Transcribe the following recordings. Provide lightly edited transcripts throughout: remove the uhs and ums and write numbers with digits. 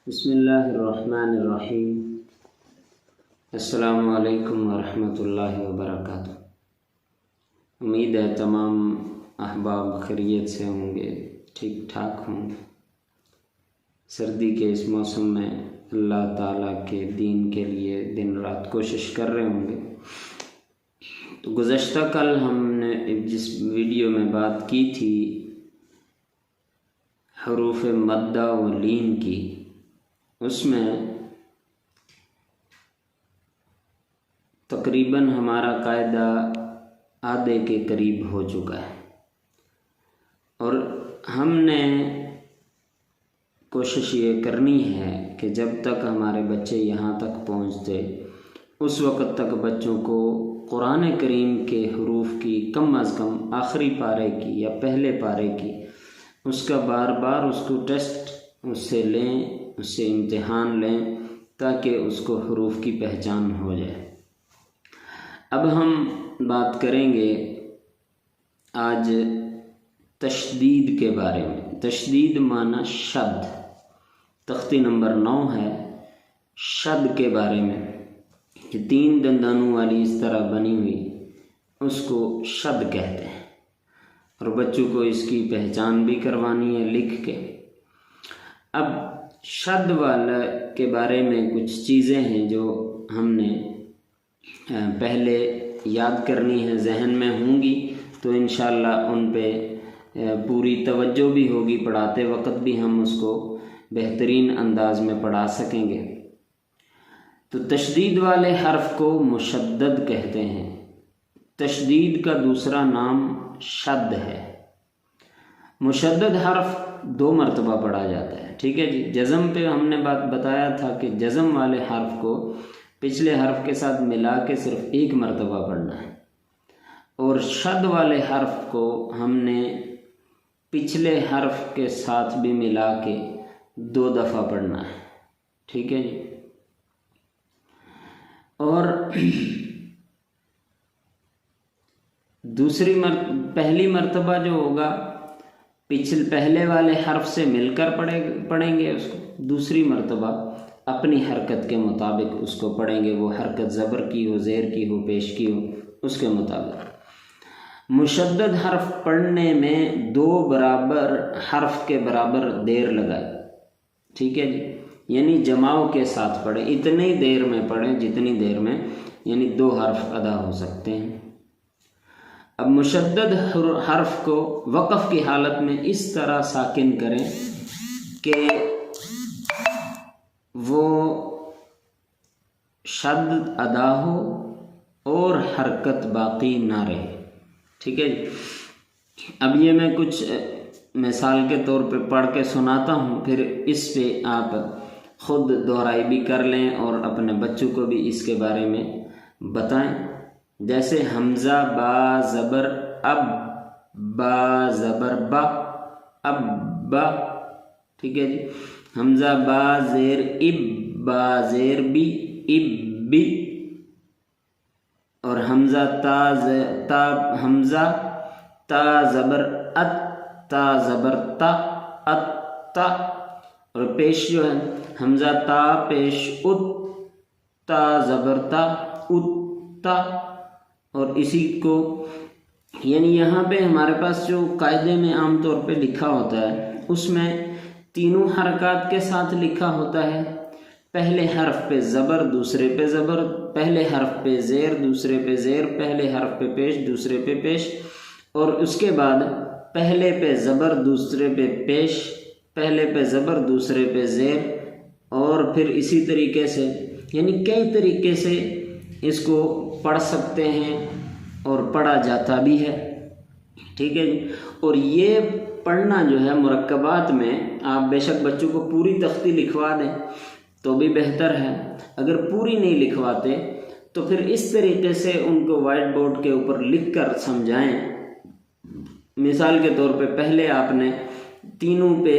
بسم اللہ الرحمن الرحیم۔ السلام علیکم ورحمۃ اللہ وبرکاتہ۔ امید ہے تمام احباب خیریت سے ہوں گے، ٹھیک ٹھاک ہوں گے۔ سردی کے اس موسم میں اللہ تعالیٰ کے دین کے لیے دن رات کوشش کر رہے ہوں گے۔ تو گزشتہ کل ہم نے جس ویڈیو میں بات کی تھی حروف مدہ و لین کی، اس میں تقریباً ہمارا قاعدہ آدھے کے قریب ہو چکا ہے، اور ہم نے کوشش یہ کرنی ہے کہ جب تک ہمارے بچے یہاں تک پہنچتے اس وقت تک بچوں کو قرآن کریم کے حروف کی کم از کم آخری پارے کی یا پہلے پارے کی اس کا بار بار اس کو ٹیسٹ اس سے لیں، اس سے امتحان لیں تاکہ اس کو حروف کی پہچان ہو جائے۔ اب ہم بات کریں گے آج تشدید کے بارے میں۔ تشدید معنی شد، تختی نمبر 9 ہے، شد کے بارے میں کہ 3 دندانوں والی اس طرح بنی ہوئی اس کو شد کہتے ہیں، اور بچوں کو اس کی پہچان بھی کروانی ہے لکھ کے۔ اب شد والا کے بارے میں کچھ چیزیں ہیں جو ہم نے پہلے یاد کرنی ہے، ذہن میں ہوں گی تو انشاءاللہ ان پہ پوری توجہ بھی ہوگی، پڑھاتے وقت بھی ہم اس کو بہترین انداز میں پڑھا سکیں گے۔ تو تشدید والے حرف کو مشدد کہتے ہیں۔ تشدید کا دوسرا نام شد ہے۔ مشدد حرف 2 مرتبہ پڑھا جاتا ہے، ٹھیک ہے جی۔ جزم پہ ہم نے بات بتایا تھا کہ جزم والے حرف کو پچھلے حرف کے ساتھ ملا کے صرف 1 مرتبہ پڑھنا ہے، اور شد والے حرف کو ہم نے پچھلے حرف کے ساتھ بھی ملا کے 2 دفعہ پڑھنا ہے، ٹھیک ہے جی۔ اور پہلی مرتبہ جو ہوگا پہلے والے حرف سے مل کر پڑھیں گے اس کو، دوسری مرتبہ اپنی حرکت کے مطابق اس کو پڑھیں گے، وہ حرکت زبر کی ہو، زیر کی ہو، پیش کی ہو، اس کے مطابق۔ مشدد حرف پڑھنے میں 2 برابر حرف کے برابر دیر لگائے، ٹھیک ہے جی، یعنی جماؤ کے ساتھ پڑھیں، اتنی دیر میں پڑھیں جتنی دیر میں یعنی 2 حرف ادا ہو سکتے ہیں۔ اب مشدد حرف کو وقف کی حالت میں اس طرح ساکن کریں کہ وہ شد ادا ہو اور حرکت باقی نہ رہے، ٹھیک ہے جی۔ اب یہ میں کچھ مثال کے طور پہ پڑھ کے سناتا ہوں، پھر اس پہ آپ خود دہرائی بھی کر لیں اور اپنے بچوں کو بھی اس کے بارے میں بتائیں۔ جیسے حمزہ با زبر اب، با زبر با، اب با، ٹھیک ہے جی۔ حمزہ با زیر اب، با زیر بی، اب بی، اور حمزہ حمزہ تا زبر ات، تا زبر تا، ات تا، اور پیش جو ہے حمزہ تا پیش ات، تا زبر تا، ات تا، اور اسی کو یعنی یہاں پہ ہمارے پاس جو قاعدے میں عام طور پہ لکھا ہوتا ہے اس میں 3 حرکات کے ساتھ لکھا ہوتا ہے۔ پہلے حرف پہ زبر، دوسرے پہ زبر، پہلے حرف پہ زیر، دوسرے پہ زیر، پہلے حرف پہ پیش، دوسرے پہ پیش، اور اس کے بعد پہلے پہ زبر، دوسرے پہ پیش، پہلے پہ زبر، دوسرے پہ زیر، اور پھر اسی طریقے سے یعنی کئی طریقے سے اس کو پڑھ سکتے ہیں اور پڑھا جاتا بھی ہے، ٹھیک ہے جی۔ اور یہ پڑھنا جو ہے مرکبات میں آپ بے شک بچوں کو پوری تختی لکھوا دیں تو بھی بہتر ہے، اگر پوری نہیں لکھواتے تو پھر اس طریقے سے ان کو وائٹ بورڈ کے اوپر لکھ کر سمجھائیں۔ مثال کے طور پہ پہلے آپ نے 3 پہ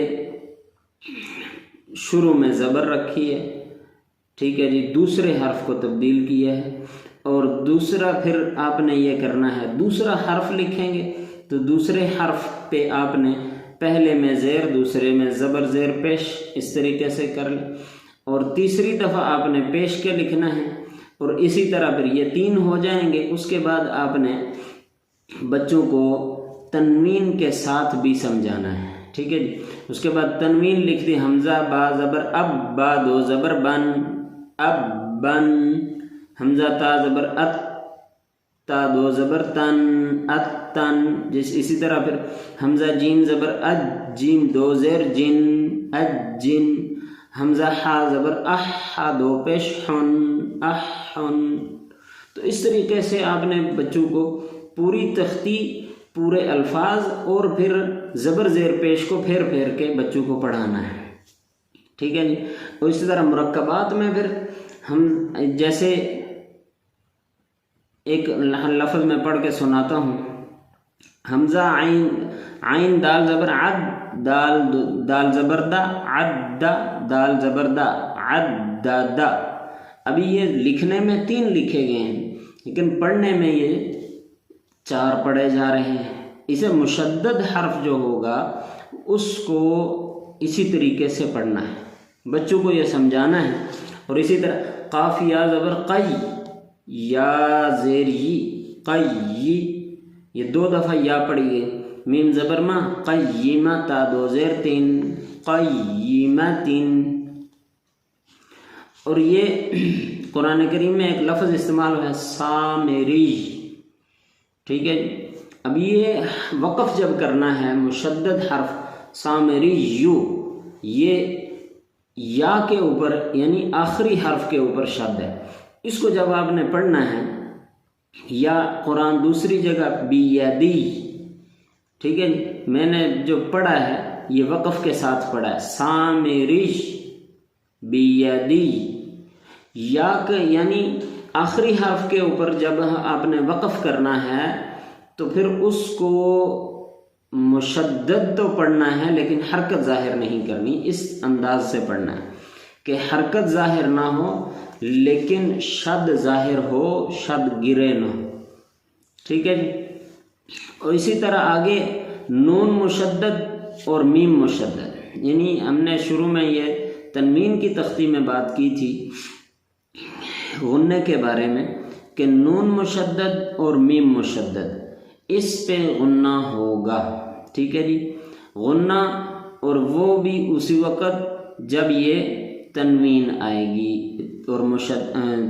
شروع میں زبر رکھی ہے، ٹھیک ہے جی، دوسرے حرف کو تبدیل کیا ہے، اور دوسرا پھر آپ نے یہ کرنا ہے دوسرا حرف لکھیں گے تو دوسرے حرف پہ آپ نے پہلے میں زیر دوسرے میں زبر زیر پیش اس طریقے سے کر لیں، اور تیسری دفعہ آپ نے پیش کے لکھنا ہے، اور اسی طرح پھر یہ 3 ہو جائیں گے۔ اس کے بعد آپ نے بچوں کو تنوین کے ساتھ بھی سمجھانا ہے، ٹھیک ہے جی۔ اس کے بعد تنوین لکھ دی، حمزہ با زبر اب، با 2 زبر بن، اب بن، حمزہ تا زبر ات، تا 2 زبر تن، ات تن، اسی طرح پھر حمزہ جیم زبر اج، جیم 2 زیر جن، اج جن، حمزہ حا زبر اح، ہا 2 پیش حن، احن۔ تو اس طریقے سے آپ نے بچوں کو پوری تختی، پورے الفاظ اور پھر زبر زیر پیش کو پھیر پھیر کے بچوں کو پڑھانا ہے، ٹھیک ہے جی۔ اور اسی طرح مرکبات میں پھر ہم جیسے ایک لفظ میں پڑھ کے سناتا ہوں، حمزہ عین، عین دال زبر عد، دال زبر دا، عد دا، دال زبر دا، عد دا دا۔ ابھی یہ لکھنے میں 3 لکھے گئے ہیں، لیکن پڑھنے میں یہ 4 پڑھے جا رہے ہیں۔ اسے مشدد حرف جو ہوگا اس کو اسی طریقے سے پڑھنا ہے، بچوں کو یہ سمجھانا ہے۔ اور اسی طرح قاف یا زبر قی، یا زیر ی، قی، یہ 2 دفعہ یا پڑھی گئی، میم زبر ما، قیمہ، تا 2 زیر 3، قیمۃ۔ اور یہ قرآن کریم میں ایک لفظ استعمال ہوا ہے سامری، ٹھیک ہے جی۔ اب یہ وقف جب کرنا ہے، مشدد حرف سامری یو، یہ یا کے اوپر یعنی آخری حرف کے اوپر شد ہے، اس کو جب آپ نے پڑھنا ہے، یا قرآن دوسری جگہ بیدی، ٹھیک ہے جی، میں نے جو پڑھا ہے یہ وقف کے ساتھ پڑھا ہے، سامریش بیدی، یا کہ یعنی آخری حرف کے اوپر جب آپ نے وقف کرنا ہے تو پھر اس کو مشدد تو پڑھنا ہے لیکن حرکت ظاہر نہیں کرنی، اس انداز سے پڑھنا ہے کہ حرکت ظاہر نہ ہو لیکن شد ظاہر ہو، شد گرے نہ ہو، ٹھیک ہے جی۔ اور اسی طرح آگے نون مشدد اور میم مشدد، یعنی ہم نے شروع میں یہ تنوین کی تختی میں بات کی تھی غنے کے بارے میں کہ نون مشدد اور میم مشدد اس پہ غنہ ہوگا، ٹھیک ہے جی، غنہ، اور وہ بھی اسی وقت جب یہ تنوین آئے گی، اور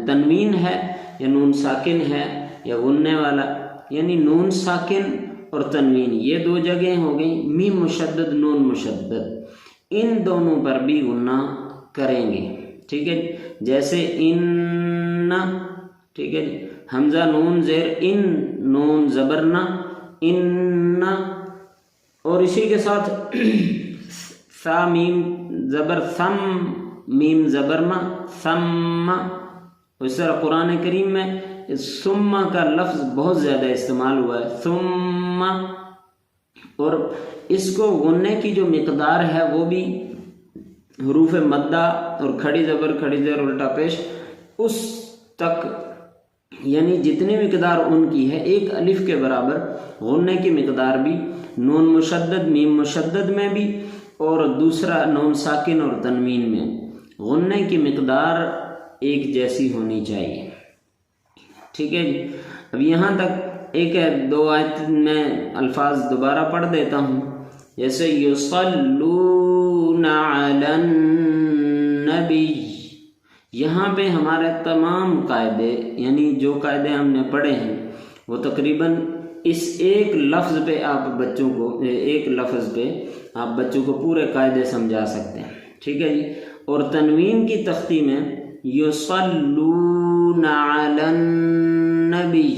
تنوین ہے یا نون ساکن ہے یا غننے والا، یعنی نون ساکن اور تنوین یہ 2 جگہیں ہو گئیں، میم مشدد نون مشدد، ان دونوں پر بھی غنہ کریں گے، ٹھیک ہے جیسے ان، ٹھیک ہے جی، حمزہ نون زیر ان، نون زبرنا ان، اور اسی کے ساتھ سا میم زبر ثم، میم زبرما ثم۔ اس طرح قرآن کریم میں ثم کا لفظ بہت زیادہ استعمال ہوا ہے، ثم، اور اس کو غننے کی جو مقدار ہے وہ بھی حروف مدہ اور کھڑی زبر کھڑی زیر الٹا پیش اس تک، یعنی جتنی مقدار ان کی ہے 1 الف کے برابر غننے کی مقدار بھی نون مشدد میم مشدد میں بھی اور دوسرا نون ساکن اور تنوین میں غننے کی مقدار ایک جیسی ہونی چاہیے، ٹھیک ہے جی۔ اب یہاں تک ایک ہے 2 آیت میں الفاظ دوبارہ پڑھ دیتا ہوں، جیسے یصلون علی النبی، یہاں پہ ہمارے تمام قاعدے یعنی جو قاعدے ہم نے پڑھے ہیں وہ تقریباً اس ایک لفظ پہ آپ بچوں کو پورے قاعدے سمجھا سکتے ہیں، ٹھیک ہے جی۔ اور تنوین کی تختی میں یصلون علی النبی،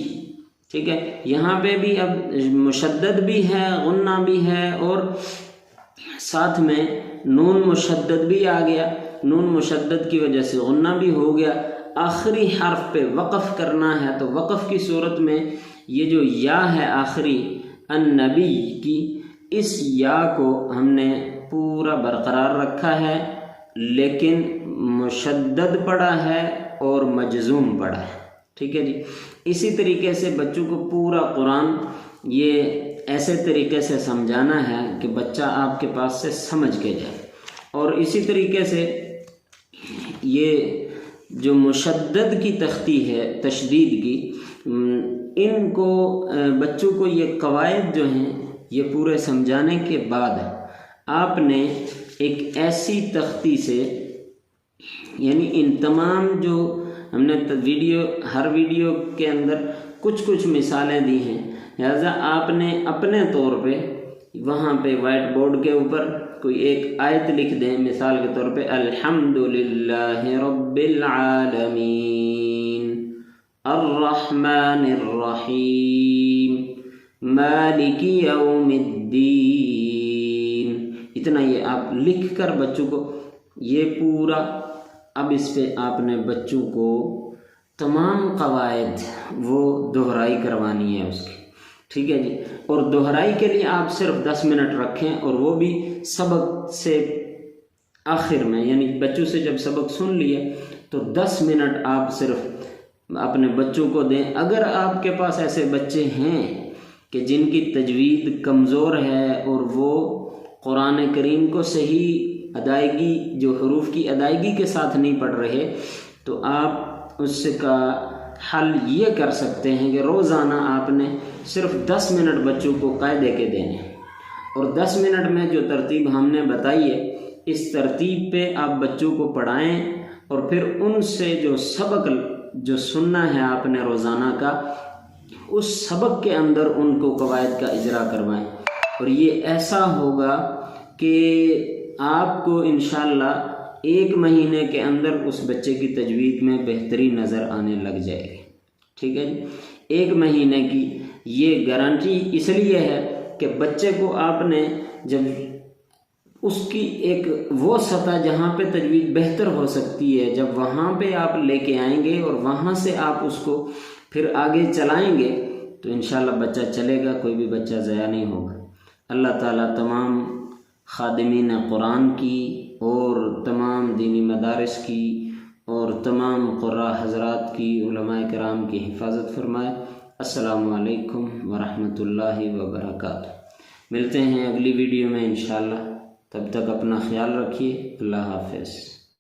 ٹھیک ہے، یہاں پہ بھی اب مشدد بھی ہے غنہ بھی ہے اور ساتھ میں نون مشدد بھی آ گیا، نون مشدد کی وجہ سے غنہ بھی ہو گیا، آخری حرف پہ وقف کرنا ہے تو وقف کی صورت میں یہ جو یا ہے آخری النبی کی، اس یا کو ہم نے پورا برقرار رکھا ہے لیکن مشدد پڑھا ہے اور مجزوم پڑھا ہے، ٹھیک ہے جی۔ اسی طریقے سے بچوں کو پورا قرآن یہ ایسے طریقے سے سمجھانا ہے کہ بچہ آپ کے پاس سے سمجھ کے جائے۔ اور اسی طریقے سے یہ جو مشدد کی تختی ہے، تشدید کی، ان کو بچوں کو یہ قواعد جو ہیں یہ پورے سمجھانے کے بعد آپ نے ایک ایسی تختی سے، یعنی ان تمام جو ہم نے ہر ویڈیو کے اندر کچھ مثالیں دی ہیں، لہذا آپ نے اپنے طور پہ وہاں پہ وائٹ بورڈ کے اوپر کوئی ایک آیت لکھ دیں، مثال کے طور پہ الحمدللہ رب العالمین الرحمن الرحیم مالک یوم الدین، اتنا یہ آپ لکھ کر بچوں کو یہ پورا، اب اس پہ آپ نے بچوں کو تمام قواعد وہ دہرائی کروانی ہے اس کی، ٹھیک ہے جی۔ اور دہرائی کے لیے آپ صرف 10 منٹ رکھیں، اور وہ بھی سبق سے آخر میں، یعنی بچوں سے جب سبق سن لیے تو 10 منٹ آپ صرف اپنے بچوں کو دیں۔ اگر آپ کے پاس ایسے بچے ہیں کہ جن کی تجوید کمزور ہے اور وہ قرآن کریم کو صحیح ادائیگی، جو حروف کی ادائیگی کے ساتھ نہیں پڑھ رہے، تو آپ اس کا حل یہ کر سکتے ہیں کہ روزانہ آپ نے صرف 10 منٹ بچوں کو قاعدے کے دینے، اور 10 منٹ میں جو ترتیب ہم نے بتائی ہے اس ترتیب پہ آپ بچوں کو پڑھائیں، اور پھر ان سے جو سبق جو سننا ہے آپ نے روزانہ کا، اس سبق کے اندر ان کو قواعد کا اجرا کروائیں، اور یہ ایسا ہوگا کہ آپ کو انشاءاللہ 1 مہینے کے اندر اس بچے کی تجوید میں بہتری نظر آنے لگ جائے گی، ٹھیک ہے جی۔ 1 مہینے کی یہ گارنٹی اس لیے ہے کہ بچے کو آپ نے جب اس کی ایک وہ سطح جہاں پہ تجوید بہتر ہو سکتی ہے، جب وہاں پہ آپ لے کے آئیں گے اور وہاں سے آپ اس کو پھر آگے چلائیں گے تو انشاءاللہ بچہ چلے گا، کوئی بھی بچہ ضائع نہیں ہوگا۔ اللہ تعالیٰ تمام خادمین قرآن کی اور تمام دینی مدارس کی اور تمام قراء حضرات کی، علماء کرام کی حفاظت فرمائے۔ السلام علیکم ورحمۃ اللہ وبرکاتہ۔ ملتے ہیں اگلی ویڈیو میں انشاءاللہ، تب تک اپنا خیال رکھیے، اللہ حافظ۔